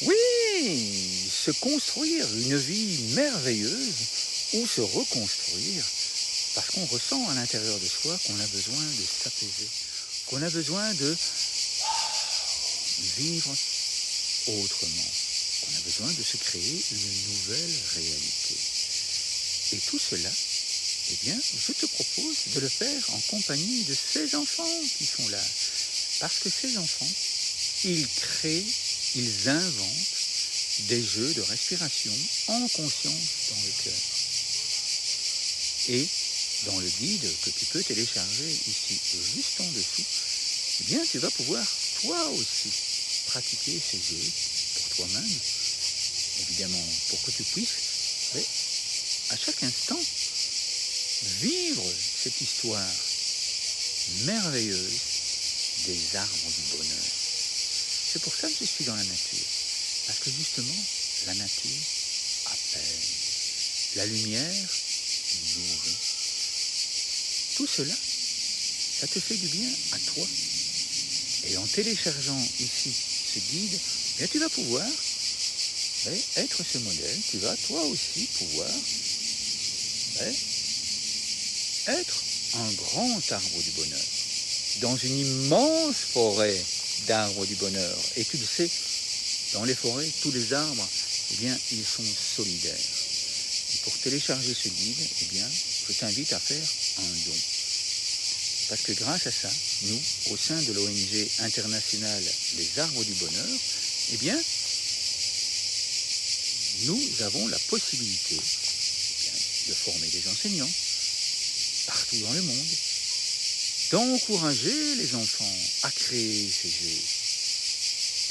Oui, se construire une vie merveilleuse ou se reconstruire parce qu'on ressent à l'intérieur de soi qu'on a besoin de s'apaiser, qu'on a besoin de vivre autrement, qu'on a besoin de se créer une nouvelle réalité. Et tout cela, eh bien, je te propose de le faire en compagnie de ces enfants qui sont là. Parce que ces enfants, ils créent, ils inventent des jeux de respiration en conscience dans le cœur. Et dans le guide que tu peux télécharger ici, juste en dessous, eh bien, tu vas pouvoir toi aussi pratiquer ces jeux pour toi-même, évidemment, pour que tu puisses, à chaque instant, vivre cette histoire merveilleuse des arbres du bonheur. C'est pour ça que je suis dans la nature, parce que justement, la nature apaise, la lumière nourrit. Tout cela, ça te fait du bien à toi. Et en téléchargeant ici ce guide, bien, tu vas pouvoir être ce modèle, tu vas toi aussi pouvoir être un grand arbre du bonheur, dans une immense forêt d'arbres du bonheur. Et tu le sais, dans les forêts, tous les arbres, eh bien, ils sont solidaires. Et pour télécharger ce guide, eh bien, je t'invite à faire un don. Parce que grâce à ça, nous, au sein de l'ONG internationale des arbres du bonheur, eh bien, nous avons la possibilité de former des enseignants partout dans le monde, d'encourager les enfants à créer ces jeux.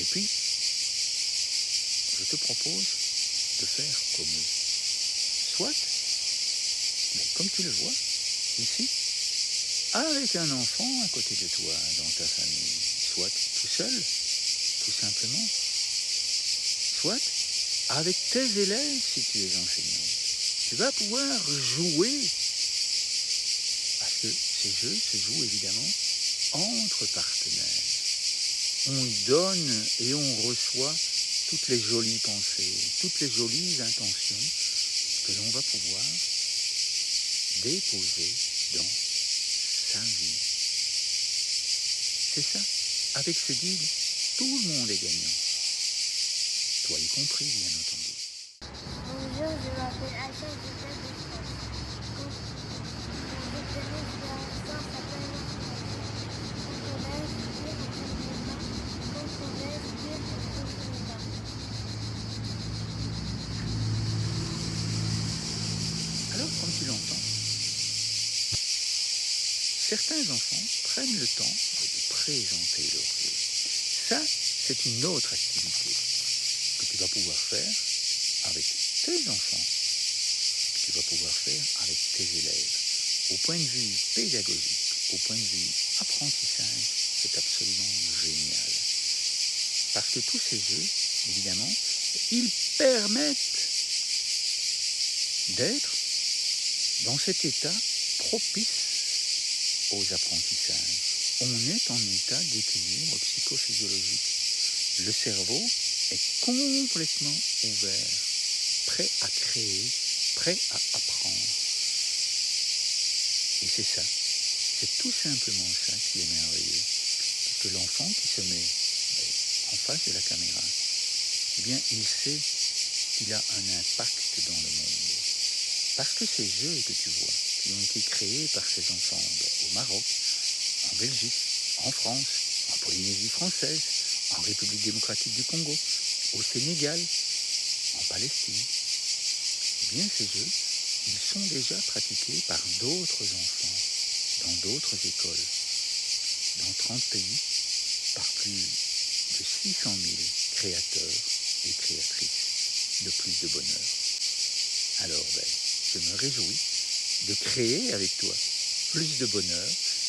Et puis, je te propose de faire comme eux. Soit, comme tu le vois, ici, avec un enfant à côté de toi, dans ta famille, soit tout seul, tout simplement, soit avec tes élèves si tu es enseignant. Tu vas pouvoir jouer, parce que ces jeux se jouent évidemment entre partenaires. On donne et on reçoit toutes les jolies pensées, toutes les jolies intentions que l'on va pouvoir déposer dans sa vie. C'est ça. Avec ce guide, tout le monde est gagnant. Toi y compris, bien entendu. Bonjour, je m'appelle Aïcha, je viens de France. Mon référence de l'instant s'appelle Quand on respire, on ferme les mains. Quand on respire, on ouvre les mains. Alors, comme tu l'entends, certains enfants prennent le temps de présenter leur jeu. Ça, c'est une autre activité que tu vas pouvoir faire avec tes enfants, que tu vas pouvoir faire avec tes élèves. Au point de vue pédagogique, au point de vue apprentissage, c'est absolument génial. Parce que tous ces jeux, évidemment, ils permettent d'être dans cet état propice aux apprentissages. On est en état d'équilibre psychophysiologique. Le cerveau est complètement ouvert, prêt à créer, prêt à apprendre. Et c'est ça, c'est tout simplement ça qui est merveilleux. Parce que l'enfant qui se met en face de la caméra, eh bien, il sait qu'il a un impact dans le monde. Parce que ces jeux que tu vois, qui ont été créés par ces enfants au Maroc, en Belgique, en France, en Polynésie française, en République démocratique du Congo, au Sénégal, en Palestine, eh bien ces jeux, ils sont déjà pratiqués par d'autres enfants, dans d'autres écoles, dans 30 pays, par plus de 600 000 créateurs et créatrices de plus de bonheur. Alors, je me réjouis de créer avec toi plus de bonheur.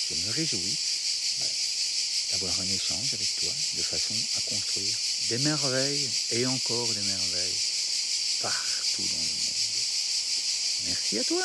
Je me réjouis d'avoir un échange avec toi de façon à construire des merveilles et encore des merveilles partout dans le monde. Merci à toi!